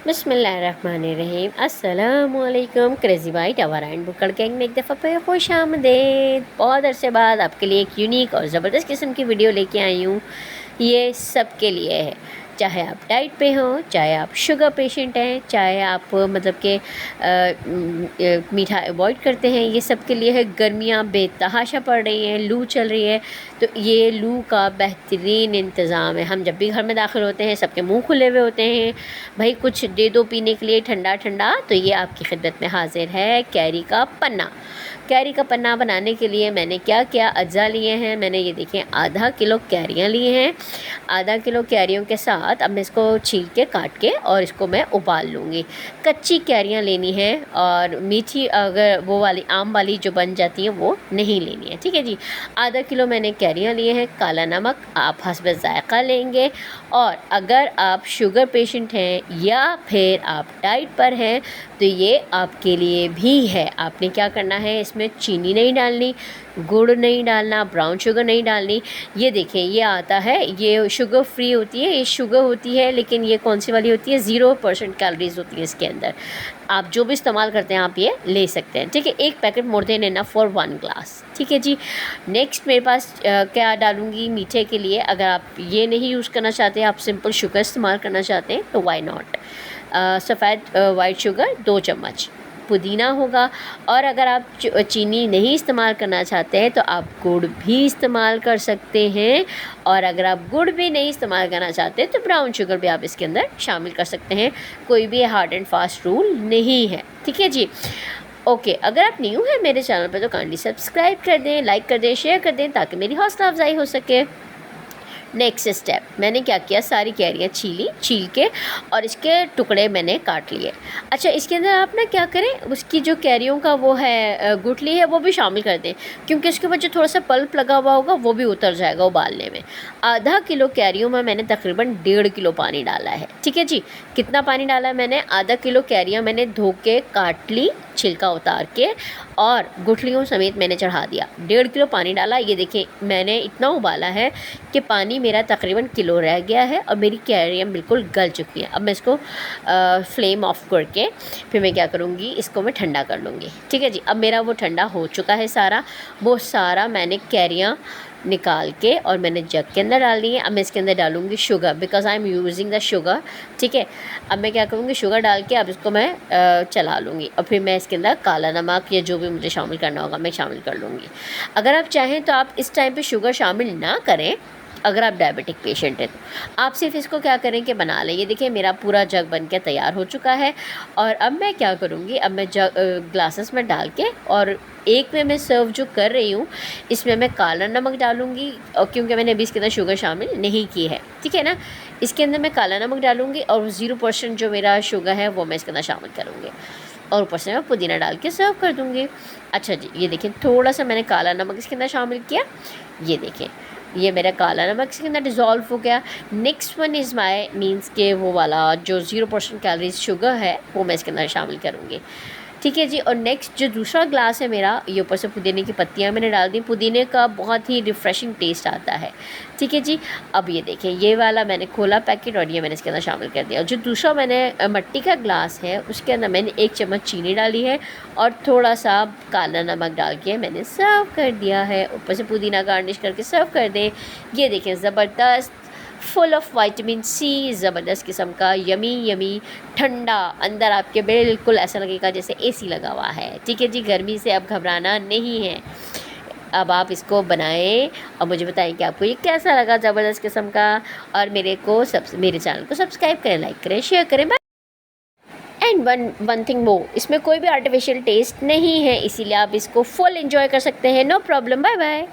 बिस्मिल्लाहिर्रहमानिर्रहीम। अस्सलामुअलैकुम। Crazy bite hour and book gang में एक दफ़ा फिर खुश आमदीद। बहुत अरसे बाद आपके लिए एक यूनिक और ज़बरदस्त किस्म की वीडियो लेके आई हूँ। ये सब के लिए है, चाहे आप डाइट पे हों, चाहे आप शुगर पेशेंट हैं, चाहे आप मतलब कि मीठा अवॉइड करते हैं, ये सब के लिए है। गर्मियाँ बेतहाशा पड़ रही हैं, लू चल रही है, तो ये लू का बेहतरीन इंतज़ाम है। हम जब भी घर में दाखिल होते हैं सबके मुंह खुले हुए होते हैं, भाई कुछ दे दो पीने के लिए ठंडा ठंडा, तो ये आपकी खिदमत में हाजिर है कैरी का पन्ना। कैरी का पन्ना बनाने के लिए मैंने क्या क्या अज्जा लिए हैं, मैंने ये देखें आधा किलो कैरियाँ ली हैं। आधा किलो कैरियों के साथ अब मैं इसको छील के काट के और इसको मैं उबाल लूँगी। कच्ची कैरियाँ लेनी है और मीठी अगर वो वाली आम वाली जो बन जाती है वो नहीं लेनी है, ठीक है जी। आधा किलो मैंने कैरियाँ लिए हैं। काला नमक आप हस्ब ज़ायक़ा लेंगे, और अगर आप शुगर पेशेंट हैं या फिर आप डाइट पर हैं तो ये आपके लिए भी है। आपने क्या करना है, इसमें चीनी नहीं डालनी, गुड़ नहीं डालना, ब्राउन शुगर नहीं डालनी। ये देखें ये आता है, ये शुगर फ्री होती है, ये शुगर होती है, लेकिन ये कौन सी वाली होती है, 0% कैलोरीज होती है इसके अंदर। आप जो भी इस्तेमाल करते हैं आप ये ले सकते हैं, ठीक है। एक packet more than enough for 1 glass, ठीक है जी। नेक्स्ट मेरे पास क्या डालूँगी मीठे के लिए, अगर आप ये नहीं यूज़ करना चाहते, आप सिंपल शुगर इस्तेमाल करना चाहते हैं तो वाई नॉट। सफ़ेद वाइट शुगर 2 चम्मच, पुदीना होगा। और अगर आप चीनी नहीं इस्तेमाल करना चाहते हैं तो आप गुड़ भी इस्तेमाल कर सकते हैं, और अगर आप गुड़ भी नहीं इस्तेमाल करना चाहते तो ब्राउन शुगर भी आप इसके अंदर शामिल कर सकते हैं। कोई भी हार्ड एंड फास्ट रूल नहीं है, ठीक है जी। ओके, अगर आप न्यू हैं मेरे चैनल पर तो काइंडली सब्सक्राइब कर दें, लाइक कर दें, शेयर कर दें, ताकि मेरी हौसला अफजाई हो सके। नेक्स्ट स्टेप, मैंने क्या किया, सारी कैरियाँ छील के और इसके टुकड़े मैंने काट लिए। अच्छा, इसके अंदर आप ना क्या करें, उसकी जो कैरियों का वो है गुठली है वो भी शामिल कर दें, क्योंकि उसके ऊपर जो थोड़ा सा पल्प लगा हुआ होगा वो भी उतर जाएगा उबालने में। आधा किलो कैरियों में मैंने तकरीबन 1.5 किलो पानी डाला है, ठीक है जी। कितना पानी डाला है मैंने, आधा किलो कैरियाँ मैंने धो के काट ली, छिलका उतार के, और गुठलियों समेत मैंने चढ़ा दिया। 1.5 किलो पानी डाला। ये देखें मैंने इतना उबाला है कि पानी मेरा तकरीबन किलो रह गया है और मेरी कैरियाँ बिल्कुल गल चुकी हैं। अब मैं इसको फ्लेम ऑफ करके फिर मैं क्या करूँगी, इसको मैं ठंडा कर लूँगी, ठीक है जी। अब मेरा वो ठंडा हो चुका है सारा, वो सारा मैंने कैरियाँ निकाल के और मैंने जग के अंदर डाल दी है। अब मैं इसके अंदर डालूँगी sugar, because I am using the sugar, ठीक है। अब मैं क्या करूँगी, शुगर डाल के अब इसको मैं चला लूँगी, और फिर मैं इसके अंदर काला नमक या जो भी मुझे शामिल करना होगा मैं शामिल कर लूँगी। अगर आप चाहें तो आप इस टाइम पे शुगर शामिल ना करें, अगर आप डायबिटिक पेशेंट हैं तो आप सिर्फ इसको क्या करें कि बना लें। ये देखिए मेरा पूरा जग बन के तैयार हो चुका है, और अब मैं क्या करूँगी, अब मैं जग ग्लासेस में डाल के, और एक में मैं सर्व जो कर रही हूँ इसमें मैं काला नमक डालूँगी, और क्योंकि मैंने अभी इसके अंदर शुगर शामिल नहीं की है, ठीक है ना। इसके अंदर मैं काला नमक डालूँगी और 0% जो मेरा शुगर है वो मैं इसके अंदर शामिल करूँगी, और ऊपर से मैं पुदीना डाल के सर्व कर दूँगी। अच्छा जी, ये देखें थोड़ा सा मैंने काला नमक इसके अंदर शामिल किया। ये देखें ये मेरा काला नमक इसके अंदर डिज़ोल्व हो गया। Next one is my means के वो वाला जो 0% कैलोरीज शुगर है वो मैं इसके अंदर शामिल करूँगी, ठीक है जी। और नेक्स्ट जो दूसरा ग्लास है मेरा, ये ऊपर से पुदीने की पत्तियाँ मैंने डाल दी। पुदीने का बहुत ही रिफ़्रेशिंग टेस्ट आता है, ठीक है जी। अब ये देखें ये वाला मैंने खोला पैकेट और ये मैंने इसके अंदर शामिल कर दिया। और जो दूसरा मैंने मिट्टी का ग्लास है उसके अंदर मैंने 1 चम्मच चीनी डाली है और थोड़ा सा काला नमक डाल के मैंने सर्व कर दिया है। ऊपर से पुदीना गार्निश करके सर्व कर दें। ये देखें ज़बरदस्त, फुल ऑफ विटामिन सी, ज़बरदस्त किस्म का यमी यमी ठंडा, अंदर आपके बिल्कुल ऐसा लगेगा जैसे एसी लगा हुआ है, ठीक है जी। गर्मी से अब घबराना नहीं है। अब आप इसको बनाएं और मुझे बताएं कि आपको ये कैसा लगा, ज़बरदस्त किस्म का। और मेरे चैनल को सब्सक्राइब करें, लाइक करें, शेयर करें। एंड वन थिंग वो, इसमें कोई भी आर्टिफिशियल टेस्ट नहीं है, इसीलिए आप इसको फुल एंजॉय कर सकते हैं, नो प्रॉब्लम। Bye bye.